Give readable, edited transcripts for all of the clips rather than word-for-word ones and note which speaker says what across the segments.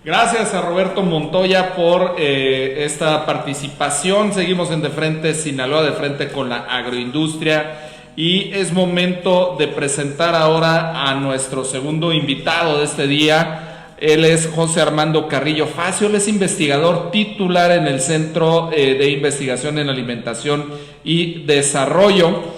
Speaker 1: Gracias a Roberto Montoya por esta participación. Seguimos en De Frente Sinaloa, de frente con la agroindustria. Y es momento de presentar ahora a nuestro segundo invitado de este día. Él es José Armando Carrillo Facio, él es investigador titular en el Centro de Investigación en Alimentación y Desarrollo.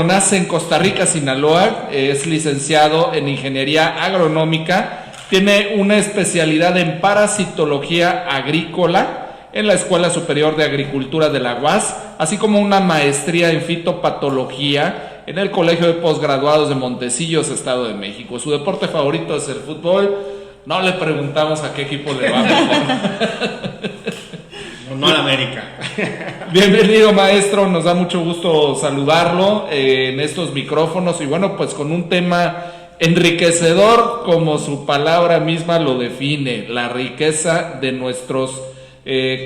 Speaker 1: Nace en Costa Rica, Sinaloa, es licenciado en Ingeniería Agronómica, tiene una especialidad en Parasitología Agrícola en la Escuela Superior de Agricultura de la UAS, así como una maestría en Fitopatología en el Colegio de Postgraduados de Montecillos, Estado de México. Su deporte favorito es el fútbol. No le preguntamos a qué equipo le va mejor.
Speaker 2: No a la América.
Speaker 1: Bienvenido, maestro, nos da mucho gusto saludarlo en estos micrófonos y bueno, pues con un tema enriquecedor como su palabra misma lo define. La riqueza de nuestros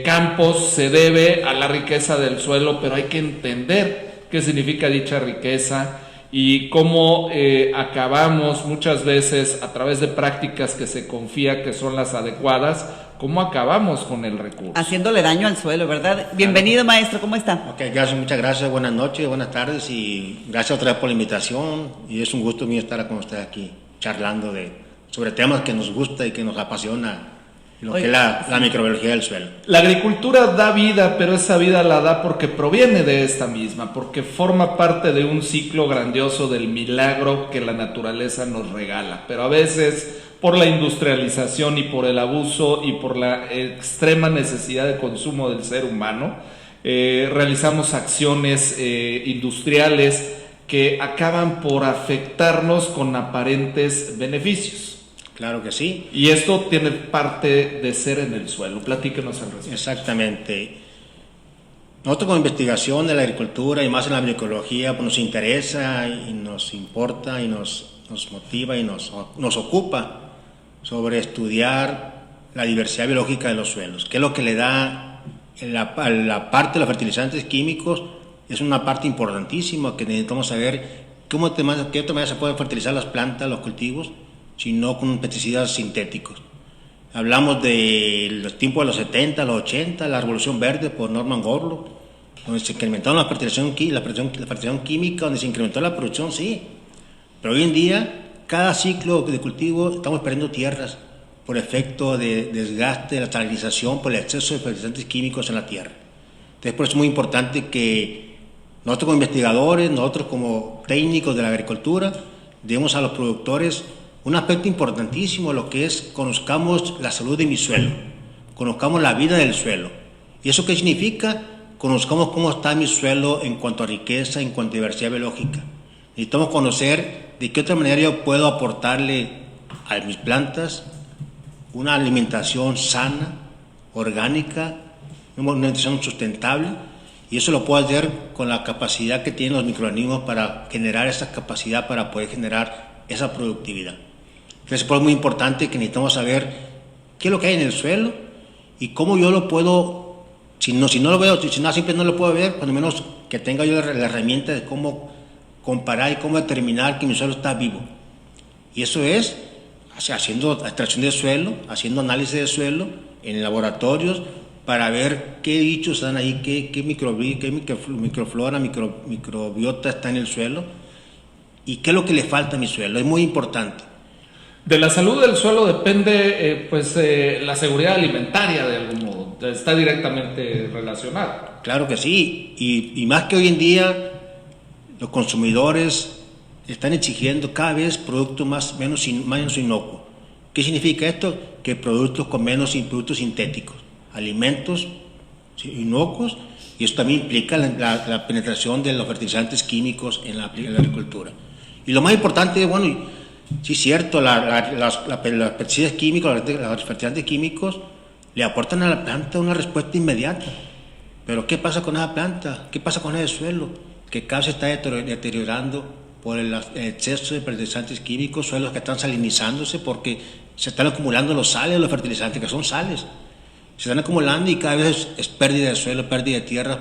Speaker 1: campos se debe a la riqueza del suelo, pero hay que entender qué significa dicha riqueza y cómo acabamos muchas veces a través de prácticas que se confía que son las adecuadas, cómo acabamos con el recurso.
Speaker 3: Haciéndole daño al suelo, ¿verdad? Bienvenido, maestro, ¿cómo está?
Speaker 2: Ok, gracias, muchas gracias, buenas noches, buenas tardes y gracias otra vez por la invitación y es un gusto mío estar con usted aquí charlando sobre temas que nos gusta y que nos apasiona. Lo que es la microbiología del suelo.
Speaker 1: La agricultura da vida, pero esa vida la da porque proviene de esta misma, porque forma parte de un ciclo grandioso del milagro que la naturaleza nos regala. Pero a veces, por la industrialización y por el abuso y por la extrema necesidad de consumo del ser humano, realizamos acciones industriales que acaban por afectarnos con aparentes beneficios.
Speaker 2: Claro que sí.
Speaker 1: Y esto tiene parte de ser en el suelo. Platíquenos al respecto.
Speaker 2: Exactamente. Nosotros con investigación de la agricultura y más en la microbiología pues nos interesa y nos importa y nos motiva y nos ocupa sobre estudiar la diversidad biológica de los suelos. ¿Qué es lo que le da la parte de los fertilizantes químicos? Es una parte importantísima que necesitamos saber qué otra manera se pueden fertilizar las plantas, los cultivos, sino con pesticidas sintéticos. Hablamos de los tiempos de los 70, los 80, la Revolución Verde por Norman Borlaug, donde se incrementó la fertilización química, donde se incrementó la producción, sí. Pero hoy en día, cada ciclo de cultivo estamos perdiendo tierras por efecto de desgaste, de la salinización, por el exceso de fertilizantes químicos en la tierra. Entonces, por eso es muy importante que nosotros como investigadores, nosotros como técnicos de la agricultura, demos a los productores un aspecto importantísimo, lo que es conozcamos la salud de mi suelo, conozcamos la vida del suelo. ¿Y eso qué significa? Conozcamos cómo está mi suelo en cuanto a riqueza, en cuanto a diversidad biológica. Necesitamos conocer de qué otra manera yo puedo aportarle a mis plantas una alimentación sana, orgánica, una alimentación sustentable, y eso lo puedo hacer con la capacidad que tienen los microorganismos para generar esa capacidad, para poder generar esa productividad. Entonces, es muy importante que necesitamos saber qué es lo que hay en el suelo y cómo yo lo puedo, si no lo veo, si no simple no lo puedo ver, cuando menos que tenga yo la herramienta de cómo comparar y cómo determinar que mi suelo está vivo. Y eso es haciendo extracción de suelo, haciendo análisis de suelo en laboratorios para ver qué bichos están ahí, qué microflora, microbiota está en el suelo y qué es lo que le falta a mi suelo. Es muy importante.
Speaker 1: De la salud del suelo depende la seguridad alimentaria de algún modo, está directamente relacionada.
Speaker 2: Claro que sí, y más que hoy en día los consumidores están exigiendo cada vez productos menos inocuos. ¿Qué significa esto? Que productos con menos productos sintéticos, alimentos inocuos, y eso también implica la penetración de los fertilizantes químicos en la agricultura. Y lo más importante, bueno, sí es cierto, los pesticidas químicos, los fertilizantes químicos le aportan a la planta una respuesta inmediata. Pero ¿qué pasa con esa planta? ¿Qué pasa con ese suelo? Que cada vez se está deteriorando por el exceso de fertilizantes químicos, suelos que están salinizándose porque se están acumulando los fertilizantes, que son sales. Se están acumulando y cada vez es pérdida de suelo, pérdida de tierras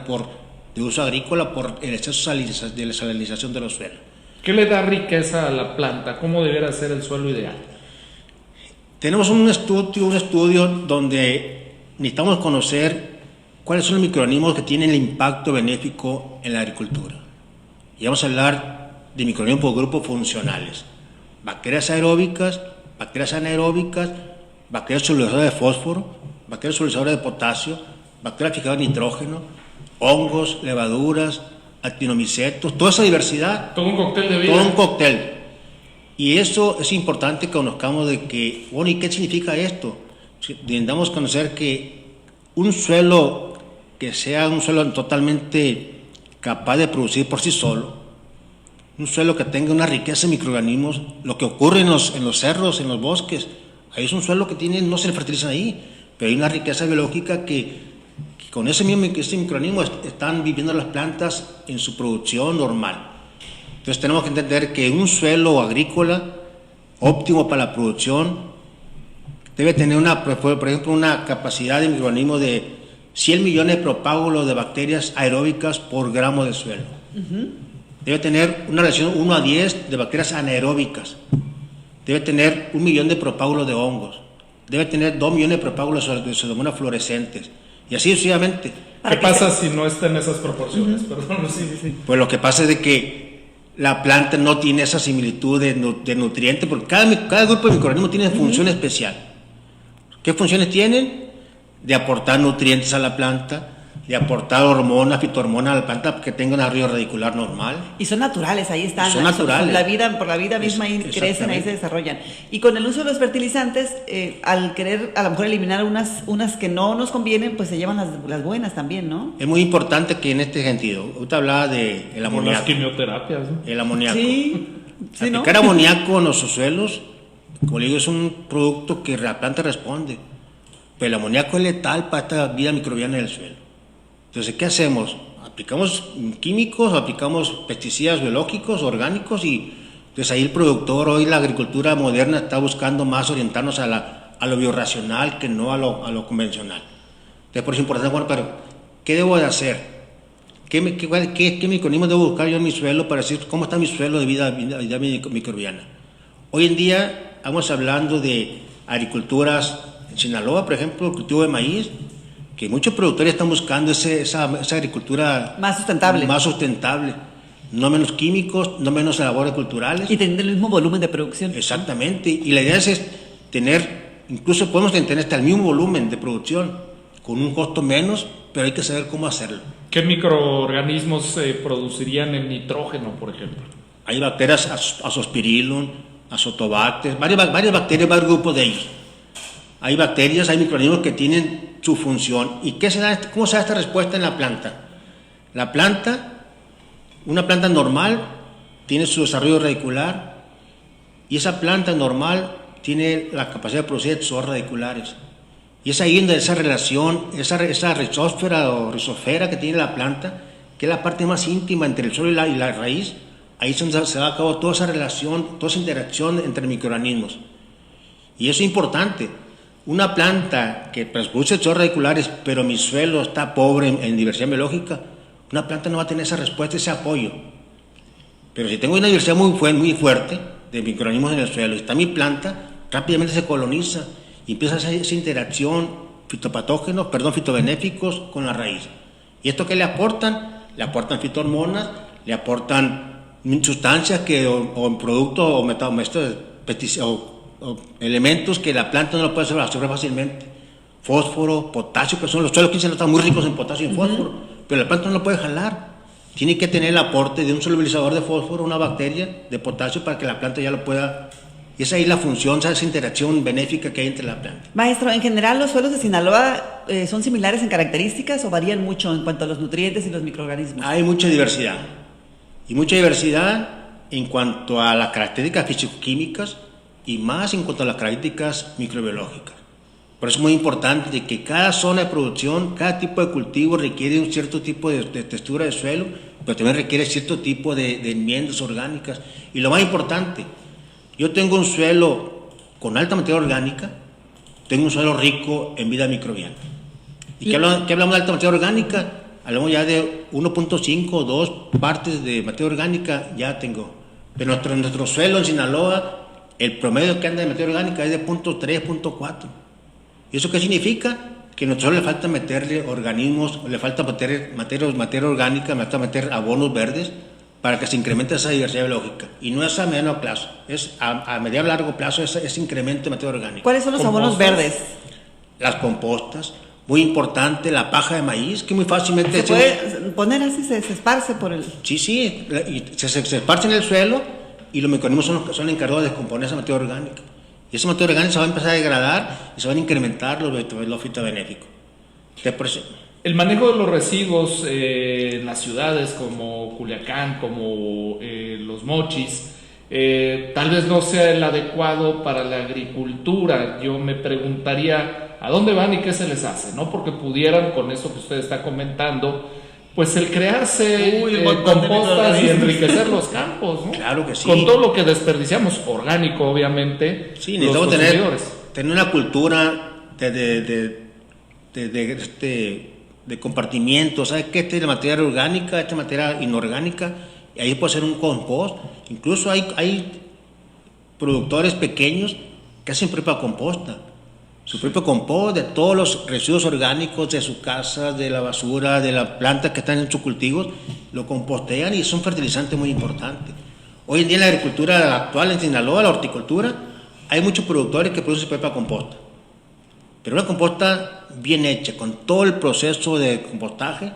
Speaker 2: de uso agrícola por el exceso de la salinización de los suelos.
Speaker 1: ¿Qué le da riqueza a la planta? ¿Cómo debería ser el suelo ideal?
Speaker 2: Tenemos un estudio donde necesitamos conocer cuáles son los microorganismos que tienen el impacto benéfico en la agricultura. Y vamos a hablar de microorganismos por grupos funcionales. Bacterias aeróbicas, bacterias anaeróbicas, bacterias solubilizadoras de fósforo, bacterias solubilizadoras de potasio, bacterias fijadoras de nitrógeno, hongos, levaduras, actinomicetos, toda esa diversidad.
Speaker 1: Todo un cóctel de vida.
Speaker 2: Todo un cóctel. Y eso es importante que conozcamos de que, bueno, ¿y qué significa esto? Intentamos conocer que un suelo que sea un suelo totalmente capaz de producir por sí solo, un suelo que tenga una riqueza de microorganismos, lo que ocurre en los cerros, en los bosques, ahí es un suelo que tiene, no se le fertilizan ahí, pero hay una riqueza biológica que con ese microorganismo están viviendo las plantas en su producción normal. Entonces tenemos que entender que un suelo agrícola óptimo para la producción debe tener por ejemplo, una capacidad de microorganismos de 100 millones de propágulos de bacterias aeróbicas por gramo de suelo. Debe tener una relación 1 a 10 de bacterias anaeróbicas. Debe tener 1 millón de propágulos de hongos. Debe tener 2 millones de propágulos de pseudomonas fluorescentes. Y así sucesivamente.
Speaker 1: ¿Qué pasa si no está en esas proporciones? Perdón, sí.
Speaker 2: Pues lo que pasa es de que la planta no tiene esa similitud de nutrientes, porque cada grupo de microorganismos tiene función especial. ¿Qué funciones tienen? De aportar nutrientes a la planta, de aportar hormonas, fitohormonas a la planta que tenga un arreglo radicular normal.
Speaker 3: Y son naturales, ahí están.
Speaker 2: Son naturales.
Speaker 3: Por la vida misma ahí crecen, ahí se desarrollan. Y con el uso de los fertilizantes, al querer a lo mejor eliminar unas que no nos convienen, pues se llevan las buenas también, ¿no?
Speaker 2: Es muy importante que en este sentido, usted hablaba del amoníaco.
Speaker 1: Por las quimioterapias, ¿no?
Speaker 2: El amoníaco.
Speaker 3: Sí, ¿no?
Speaker 2: Aplicar amoníaco en los suelos, como le digo, es un producto que la planta responde. Pero el amoníaco es letal para esta vida microbiana del suelo. Entonces, ¿qué hacemos? Aplicamos químicos, aplicamos pesticidas biológicos, orgánicos, y pues ahí el productor, hoy la agricultura moderna está buscando más orientarnos a lo biorracional que no a lo convencional. Entonces, por eso es importante, bueno, pero ¿qué debo de hacer? ¿Qué microorganismos debo buscar yo en mi suelo para decir cómo está mi suelo de vida microbiana? Hoy en día estamos hablando de agriculturas en Sinaloa, por ejemplo, el cultivo de maíz, que muchos productores están buscando esa agricultura
Speaker 3: más sustentable,
Speaker 2: no menos químicos, no menos labores culturales.
Speaker 3: Y tener el mismo volumen de producción.
Speaker 2: Exactamente, y la idea es tener, incluso podemos tener hasta el mismo volumen de producción, con un costo menos, pero hay que saber cómo hacerlo.
Speaker 1: ¿Qué microorganismos se producirían en nitrógeno, por ejemplo?
Speaker 2: Hay bacterias, Azospirillum, Azotobacter, varias bacterias, varios grupos de ellos. Hay bacterias, hay microorganismos que tienen su función. ¿Y cómo se da esta respuesta en la planta? La planta, una planta normal, tiene su desarrollo radicular, y esa planta normal tiene la capacidad de producir exudados radiculares. Y es ahí donde esa relación, esa rizósfera o rizosfera que tiene la planta, que es la parte más íntima entre el suelo y la raíz, ahí es donde se da a cabo toda esa relación, toda esa interacción entre microorganismos. Y eso es importante. Una planta que produce exudados radiculares, pero mi suelo está pobre en diversidad biológica, una planta no va a tener esa respuesta, ese apoyo. Pero si tengo una diversidad muy fuerte de microorganismos en el suelo, y está mi planta, rápidamente se coloniza y empieza esa interacción fitobenéficos con la raíz. ¿Y esto qué le aportan? Le aportan fitohormonas, le aportan sustancias o productos o elementos que la planta no lo puede absorber fácilmente. Fósforo, potasio, que son los suelos que están muy ricos en potasio y en fósforo, pero la planta no lo puede jalar. Tiene que tener el aporte de un solubilizador de fósforo, una bacteria de potasio, para que la planta ya lo pueda. Y esa es ahí la función, esa interacción benéfica que hay entre la planta.
Speaker 3: Maestro, en general, ¿los suelos de Sinaloa son similares en características o varían mucho en cuanto a los nutrientes y los microorganismos?
Speaker 2: Hay mucha diversidad. Y mucha diversidad en cuanto a las características físico-químicas y más en cuanto a las características microbiológicas. Por eso es muy importante que cada zona de producción, cada tipo de cultivo requiere un cierto tipo de textura de suelo, pero también requiere cierto tipo de enmiendas orgánicas. Y lo más importante, yo tengo un suelo con alta materia orgánica, tengo un suelo rico en vida microbiana. ¿Y qué hablamos de alta materia orgánica? Hablamos ya de 1.5 o 2 partes de materia orgánica, ya tengo. Pero nuestro suelo en Sinaloa el promedio que anda de materia orgánica es de 0.3, 0.4. ¿Y eso qué significa? Que a nosotros le falta meterle organismos, le falta meter materia orgánica, le falta meter abonos verdes para que se incremente esa diversidad biológica. Y no es a mediano plazo, es a mediano largo plazo ese incremento de materia orgánica.
Speaker 3: ¿Cuáles son los abonos verdes?
Speaker 2: Las compostas, muy importante, la paja de maíz, que muy fácilmente...
Speaker 3: ¿Se puede poner así, se esparce por el...?
Speaker 2: Sí, y se esparce en el suelo y los microorganismos son los encargados de descomponer esa materia orgánica. Y esa materia orgánica se va a empezar a degradar y se van a incrementar los fitobenéficos.
Speaker 1: El manejo de los residuos en las ciudades como Culiacán, como Los Mochis, tal vez no sea el adecuado para la agricultura. Yo me preguntaría a dónde van y qué se les hace, ¿no? Porque pudieran, con esto que usted está comentando, pues el crearse compostas y enriquecer los campos, ¿no?
Speaker 2: Claro que sí.
Speaker 1: Con todo lo que desperdiciamos, orgánico, obviamente.
Speaker 2: Sí, necesitamos tener una cultura de compartimiento. ¿Sabes qué? Esta es la materia orgánica, esta es materia inorgánica, y ahí puede ser un compost. Incluso hay productores pequeños que hacen propia composta. Su propio compost de todos los residuos orgánicos de su casa, de la basura, de las plantas que están en sus cultivos, lo compostean y es un fertilizante muy importante. Hoy en día en la agricultura actual en Sinaloa, la horticultura, hay muchos productores que producen su propia composta. Pero una composta bien hecha, con todo el proceso de compostaje,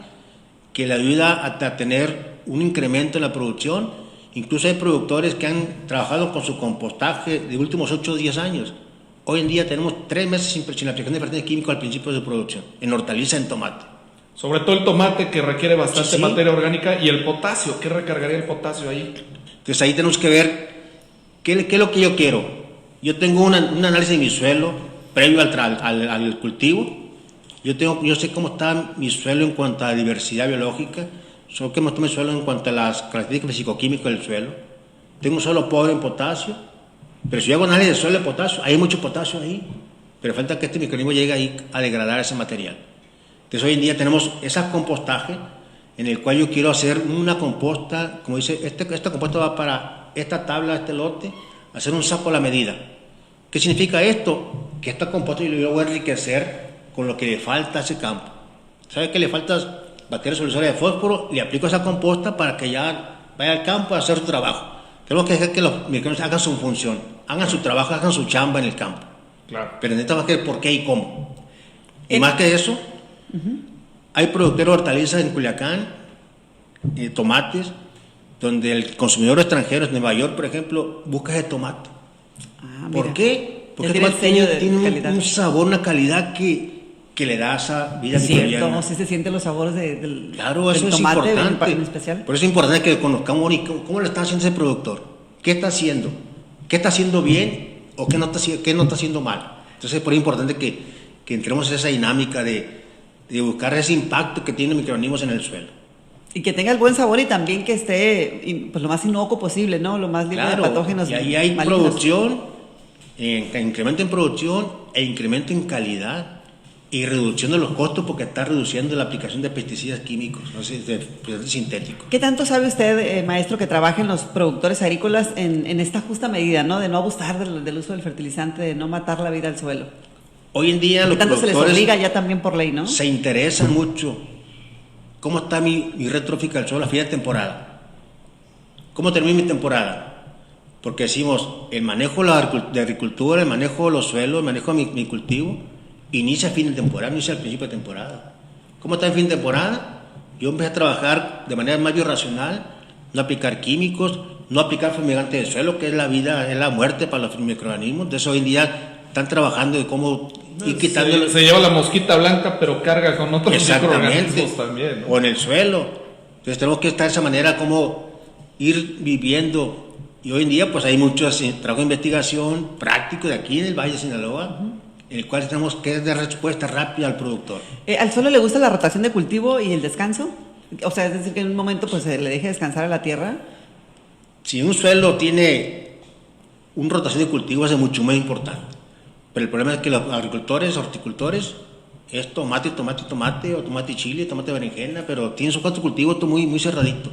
Speaker 2: que le ayuda a tener un incremento en la producción. Incluso hay productores que han trabajado con su compostaje de últimos 8 o 10 años. Hoy en día tenemos 3 meses sin la aplicación de fertilizantes químicos al principio de su producción, en hortaliza, en tomate.
Speaker 1: Sobre todo el tomate, que requiere bastante
Speaker 2: Sí.
Speaker 1: materia orgánica, y el potasio. ¿Qué recargaría el potasio ahí?
Speaker 2: Entonces ahí tenemos que ver qué es lo que yo quiero. Yo tengo un análisis de mi suelo previo al cultivo. Yo sé cómo está mi suelo en cuanto a diversidad biológica, sé cómo está mi suelo en cuanto a las características físico-químicas del suelo. Tengo un suelo pobre en potasio, pero si yo hago análisis de suelo de potasio, hay mucho potasio ahí, pero falta que este microorganismo llegue ahí a degradar ese material. Entonces hoy en día tenemos ese compostaje en el cual yo quiero hacer una composta, como dice, esta composta va para esta tabla, este lote, hacer un saco a la medida. ¿Qué significa esto? Que esta composta yo lo voy a enriquecer con lo que le falta a ese campo. ¿Sabe que le falta bacterias soluciones de fósforo? Le aplico esa composta para que ya vaya al campo a hacer su trabajo. Tenemos que dejar que los microorganismos hagan su función, hagan su trabajo, hagan su chamba en el campo.
Speaker 1: Claro.
Speaker 2: Pero necesitamos ver por qué y cómo. Y más que eso, hay productores de hortalizas en Culiacán, tomates, donde el consumidor extranjero en Nueva York, por ejemplo, busca ese tomate. ¿Por qué? Porque el tomate tiene un sabor, una calidad que le da esa vida
Speaker 3: microbiana. Sí se sienten los sabores del
Speaker 2: claro, eso
Speaker 3: del
Speaker 2: es
Speaker 3: tomate
Speaker 2: importante.
Speaker 3: en especial.
Speaker 2: Por eso es importante que conozcamos cómo lo está haciendo ese productor. ¿Qué está haciendo? ¿Qué está haciendo bien o qué no está haciendo mal? Entonces, por eso es importante que entremos en esa dinámica de buscar ese impacto que tienen los microorganismos en el suelo.
Speaker 3: Y que tenga el buen sabor y también que esté pues, lo más inocuo posible, ¿no? Lo más libre de patógenos.
Speaker 2: Y ahí hay malignos. Producción, incremento en producción e incremento en calidad y reducción de los costos porque está reduciendo la aplicación de pesticidas químicos, no sé, de pesticidas sintéticos.
Speaker 3: ¿Qué tanto sabe usted, maestro, que trabaja en los productores agrícolas en esta justa medida, ¿no? De no abusar del uso del fertilizante, de no matar la vida al suelo?
Speaker 2: Hoy en día los
Speaker 3: productores... ¿Qué tanto se les obliga ya también por ley, no?
Speaker 2: Se interesan mucho. ¿Cómo está mi retrófica del suelo a fin de temporada? ¿Cómo termina mi temporada? Porque decimos, el manejo de agricultura, el manejo de los suelos, el manejo de mi cultivo, inicia a fin de temporada, no inicia al principio de temporada. ¿Cómo está en fin de temporada? Yo empecé a trabajar de manera más biorracional, no aplicar químicos, no aplicar fumigante de suelo, que es la vida, es la muerte para los microorganismos. Entonces hoy en día están trabajando de cómo ir quitando...
Speaker 1: Se lleva la mosquita blanca, pero carga con otros microorganismos también, ¿no?
Speaker 2: O en el suelo. Entonces tenemos que estar de esa manera como ir viviendo. Y hoy en día pues hay muchos trabajos de investigación práctico de aquí en el Valle de Sinaloa, en el cual tenemos que dar respuesta rápida al productor.
Speaker 3: ¿Al suelo le gusta la rotación de cultivo y el descanso? O sea, es decir, que en un momento pues se le deje descansar a la tierra.
Speaker 2: Si un suelo tiene una rotación de cultivo es mucho más importante. Pero el problema es que los agricultores, horticultores, es tomate, tomate, tomate, o tomate chile, tomate berenjena, pero tienen sus 4 cultivos muy, muy cerraditos.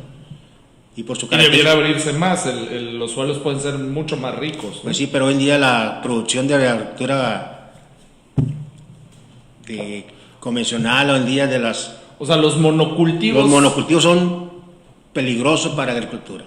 Speaker 2: y por su
Speaker 1: Y debiera
Speaker 2: característica.
Speaker 1: abrirse más, los suelos pueden ser mucho más ricos, ¿no?
Speaker 2: Pues sí, pero hoy en día la producción de agricultura convencional, hoy en día de
Speaker 1: O sea, los monocultivos...
Speaker 2: los monocultivos son peligrosos para la agricultura.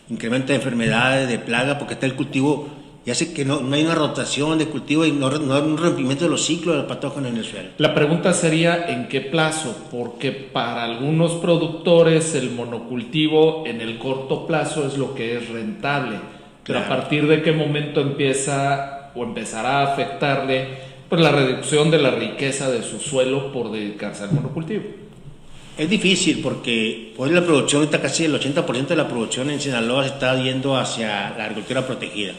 Speaker 2: Incrementa enfermedades, de plaga, porque está el cultivo y hace que no hay una rotación de cultivo y no hay un rompimiento de los ciclos de los patógenos en el suelo.
Speaker 1: La pregunta sería ¿en qué plazo? Porque para algunos productores el monocultivo en el corto plazo es lo que es rentable. Pero
Speaker 2: Claro.
Speaker 1: a partir de qué momento empieza o empezará a afectarle pues la reducción de la riqueza de su suelo por dedicarse al monocultivo.
Speaker 2: Es difícil porque hoy la producción, ahorita casi el 80% de la producción en Sinaloa se está yendo hacia la agricultura protegida.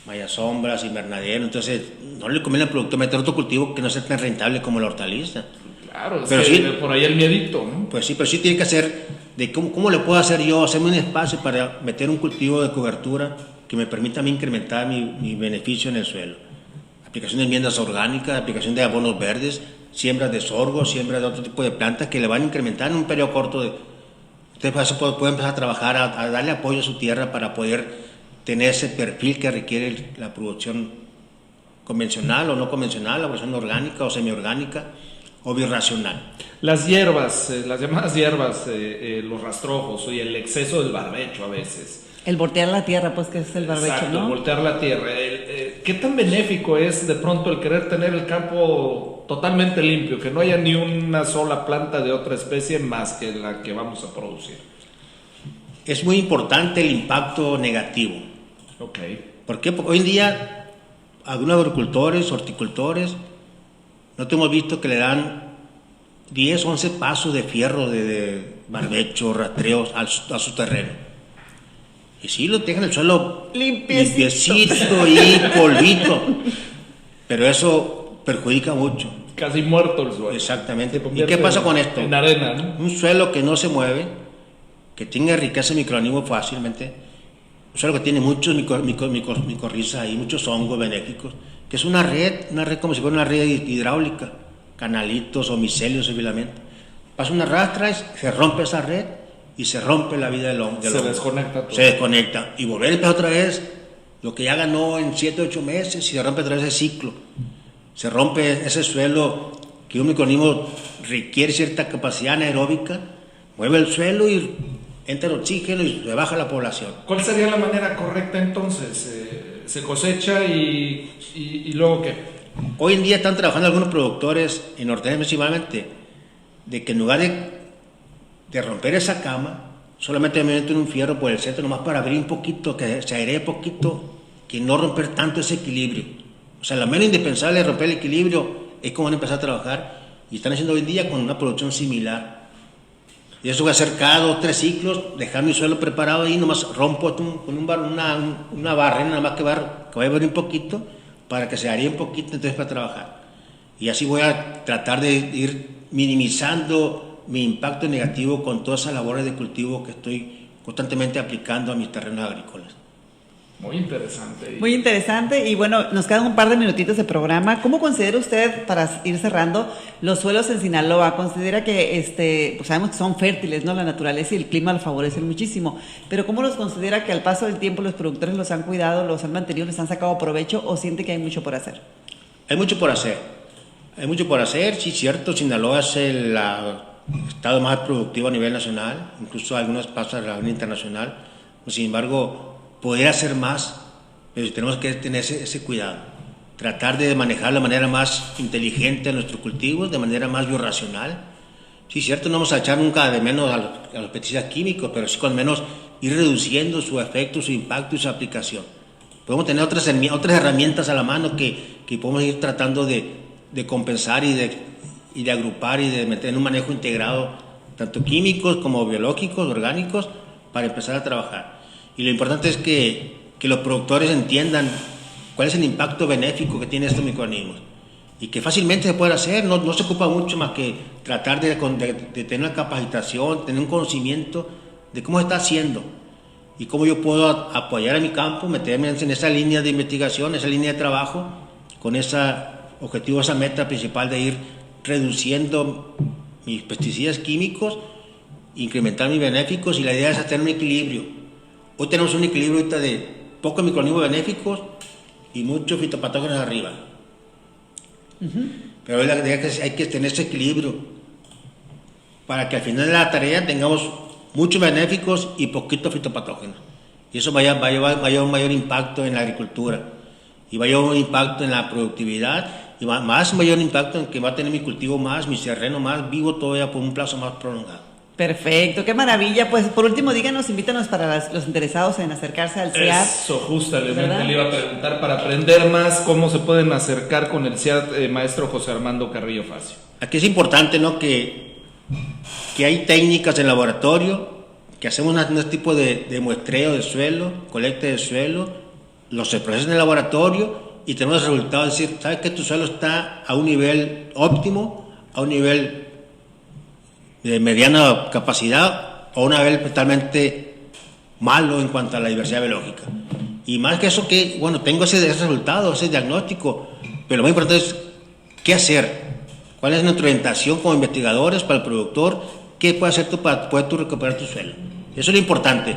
Speaker 2: Mallas sombras, invernadero, entonces no le conviene al productor meter otro cultivo que no sea tan rentable como la hortaliza.
Speaker 1: Claro, es
Speaker 2: Pero
Speaker 1: que
Speaker 2: sí.
Speaker 1: por ahí el miedito, ¿no?
Speaker 2: Pues sí, pero sí tiene que hacer de cómo le puedo hacer yo, hacerme un espacio para meter un cultivo de cobertura que me permita a mí incrementar mi beneficio en el suelo. Aplicación de enmiendas orgánicas, aplicación de abonos verdes, siembras de sorgo, siembras de otro tipo de plantas que le van a incrementar en un periodo corto. Usted para eso puede empezar a trabajar, a darle apoyo a su tierra para poder tener ese perfil que requiere la producción convencional o no convencional, la producción orgánica o semiorgánica o birracional.
Speaker 1: Las hierbas, las llamadas hierbas, los rastrojos y el exceso del barbecho a veces.
Speaker 3: El voltear la tierra, pues que es el barbecho,
Speaker 1: Exacto,
Speaker 3: ¿no?
Speaker 1: voltear la tierra. ¿Qué tan benéfico es de pronto el querer tener el campo totalmente limpio, que no haya ni una sola planta de otra especie más que la que vamos a producir?
Speaker 2: Es muy importante el impacto negativo.
Speaker 1: Ok.
Speaker 2: ¿Por qué? Porque hoy en día algunos agricultores, horticultores, no te hemos visto que le dan 10, 11 pasos de fierro de barbecho, rastreos a su terreno. Y sí, lo dejan el suelo limpiecito y polvito, pero eso perjudica mucho.
Speaker 1: Casi muerto el suelo.
Speaker 2: Exactamente.
Speaker 1: Se
Speaker 2: ¿Y
Speaker 1: convierte
Speaker 2: qué pasa con esto?
Speaker 1: En arena, ¿no?
Speaker 2: Un suelo que no se mueve, que tenga riqueza de microorganismos fácilmente, un suelo que tiene muchos micorrizas ahí, muchos hongos benéficos, que es una red como si fuera una red hidráulica, canalitos o micelios o filamentos. Pasa una rastra, se rompe esa red y se rompe la vida del hongo.
Speaker 1: Se desconecta todo.
Speaker 2: Se desconecta. Y volver a empezar otra vez lo que ya ganó en 7 o 8 meses y se rompe otra vez el ciclo. Se rompe ese suelo que un microorganismo requiere cierta capacidad anaeróbica, mueve el suelo y entra el oxígeno y se baja la población.
Speaker 1: ¿Cuál sería la manera correcta entonces? ¿Se cosecha y luego qué?
Speaker 2: Hoy en día están trabajando algunos productores en Norteamérica principalmente, de que en lugar de romper esa cama, solamente me meten un fierro por el centro nomás para abrir un poquito, que se airee poquito, que no romper tanto ese equilibrio. O sea, lo menos indispensable es romper el equilibrio, es como van a empezar a trabajar y están haciendo hoy en día con una producción similar. Y eso voy a hacer cada 2 o 3 ciclos, dejar mi suelo preparado ahí, nomás rompo con una barrera, nada más que voy a abrir un poquito para que se airee un poquito, entonces para trabajar. Y así voy a tratar de ir minimizando mi impacto negativo con todas esas labores de cultivo que estoy constantemente aplicando a mis terrenos agrícolas.
Speaker 1: Muy interesante.
Speaker 3: Muy interesante y bueno, nos quedan un par de minutitos de programa. ¿Cómo considera usted, para ir cerrando, los suelos en Sinaloa? ¿Considera que pues sabemos que son fértiles, ¿no? La naturaleza y el clima los favorecen muchísimo, pero ¿cómo los considera que al paso del tiempo los productores los han cuidado, los han mantenido, les han sacado provecho o siente que hay mucho por hacer?
Speaker 2: Hay mucho por hacer. Hay mucho por hacer, sí, cierto. Sinaloa es el estado más productivo a nivel nacional, incluso algunos pasan a la nivel internacional. Sin embargo, poder hacer más, pero tenemos que tener ese cuidado. Tratar de manejar de manera más inteligente nuestros cultivos, de manera más biorracional. Sí, cierto, no vamos a echar nunca de menos a los pesticidas químicos, pero sí con menos ir reduciendo su efecto, su impacto y su aplicación. Podemos tener otras herramientas a la mano que podemos ir tratando de compensar y de agrupar y de meter en un manejo integrado, tanto químicos como biológicos, orgánicos, para empezar a trabajar. Y lo importante es que los productores entiendan cuál es el impacto benéfico que tienen estos microorganismos y que fácilmente se puede hacer, no se ocupa mucho más que tratar de tener una capacitación, tener un conocimiento de cómo se está haciendo y cómo yo puedo apoyar a mi campo, meterme en esa línea de investigación, esa línea de trabajo, con ese objetivo, esa meta principal de ir reduciendo mis pesticidas químicos incrementar mis benéficos, y la idea es hacer un equilibrio. Hoy tenemos un equilibrio ahorita de pocos microorganismos benéficos y muchos fitopatógenos arriba. Pero hoy la idea es que hay que tener ese equilibrio para que al final de la tarea tengamos muchos benéficos y poquitos fitopatógenos. Y eso va a llevar un mayor impacto en la agricultura, y va a llevar un impacto en la productividad, y más mayor impacto en que va a tener mi cultivo más, mi terreno más vivo todavía por un plazo más prolongado.
Speaker 3: Perfecto, qué maravilla. Pues por último, invítanos para los interesados en acercarse al CIAD.
Speaker 1: Eso, justamente le iba a preguntar, para aprender más, ¿cómo se pueden acercar con el CIAD, maestro José Armando Carrillo Facio?
Speaker 2: Aquí es importante, ¿no?, que hay técnicas en laboratorio, que hacemos un tipo de muestreo de suelo, colecta de suelo, los se procesan en el laboratorio y tenemos resultados, es decir, sabes que tu suelo está a un nivel óptimo, a un nivel de mediana capacidad o un nivel totalmente malo en cuanto a la diversidad biológica. Y más que eso, que bueno, tengo ese resultado, ese diagnóstico, pero lo más importante es qué hacer, cuál es nuestra orientación como investigadores para el productor, qué puedes hacer tú para poder recuperar tu suelo. Eso es lo importante,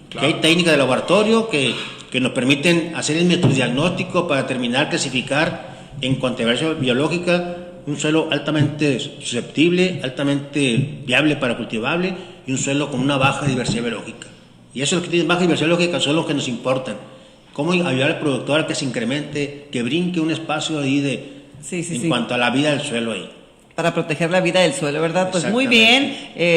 Speaker 2: claro. Que hay técnicas de laboratorio que nos permiten hacer nuestro diagnóstico para determinar, clasificar en cuanto a diversidad biológica un suelo altamente susceptible, altamente viable para cultivable, y un suelo con una baja diversidad biológica. Y eso es lo que tiene baja diversidad biológica, son los que nos importan. Cómo ayudar al productor a que se incremente, que brinque un espacio ahí en cuanto a la vida del suelo ahí.
Speaker 3: Para proteger la vida del suelo, ¿verdad? Pues muy bien,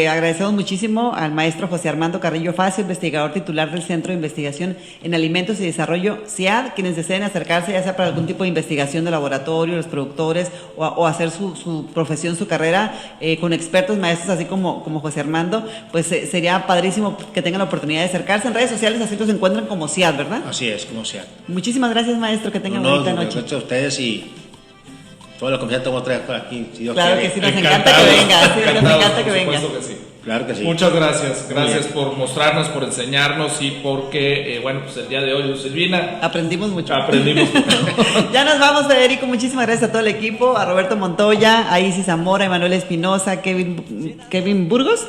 Speaker 3: agradecemos muchísimo al maestro José Armando Carrillo Facio, investigador titular del Centro de Investigación en Alimentos y Desarrollo CIAD, quienes deseen acercarse ya sea para algún tipo de investigación de laboratorio, los productores, o hacer su profesión, su carrera, con expertos maestros así como José Armando, pues sería padrísimo que tengan la oportunidad de acercarse. En redes sociales así los encuentran como CIAD, ¿verdad?
Speaker 2: Así es, como CIAD.
Speaker 3: Muchísimas gracias, maestro, que tengan bonita noche.
Speaker 2: Gracias a ustedes y todos los comerciantes vamos a traer por aquí, si Dios
Speaker 3: claro
Speaker 2: quiere.
Speaker 3: Que sí, nos encanta que venga, sí, nos encanta que venga.
Speaker 1: Por supuesto que sí.
Speaker 2: Claro que sí.
Speaker 1: Muchas gracias por mostrarnos, por enseñarnos y porque, bueno, pues el día de hoy, Luz Silvina,
Speaker 3: aprendimos mucho.
Speaker 1: Ya
Speaker 3: nos vamos, Federico, muchísimas gracias a todo el equipo, a Roberto Montoya, a Isis Zamora, a Emanuel Espinosa, Kevin Burgos.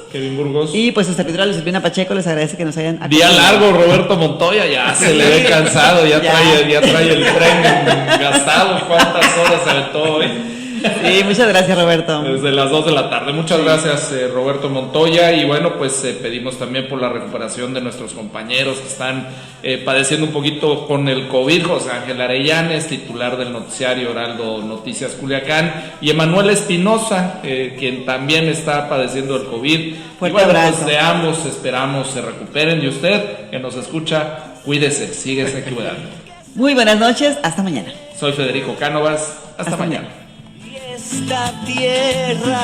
Speaker 3: Y pues su servidora Luz Silvina Pacheco les agradece que nos hayan
Speaker 1: acompañado. Día largo, Roberto Montoya, ya se le ve cansado, ya trae el tren gastado, cuántas horas se aventó hoy.
Speaker 3: Sí, muchas gracias, Roberto.
Speaker 1: Desde las 2 de la tarde. Muchas gracias, Roberto Montoya. Y bueno, pues pedimos también por la recuperación de nuestros compañeros que están padeciendo un poquito con el COVID. José Ángel Arellanes, titular del noticiario Heraldo Noticias Culiacán, y Emanuel Espinosa, quien también está padeciendo el COVID.
Speaker 3: Fuerte abrazo.
Speaker 1: Pues de ambos esperamos se recuperen. Y usted, que nos escucha, cuídese, síguese cuidando.
Speaker 3: Muy buenas noches, hasta mañana.
Speaker 1: Soy Federico Cánovas, hasta mañana.
Speaker 4: Esta tierra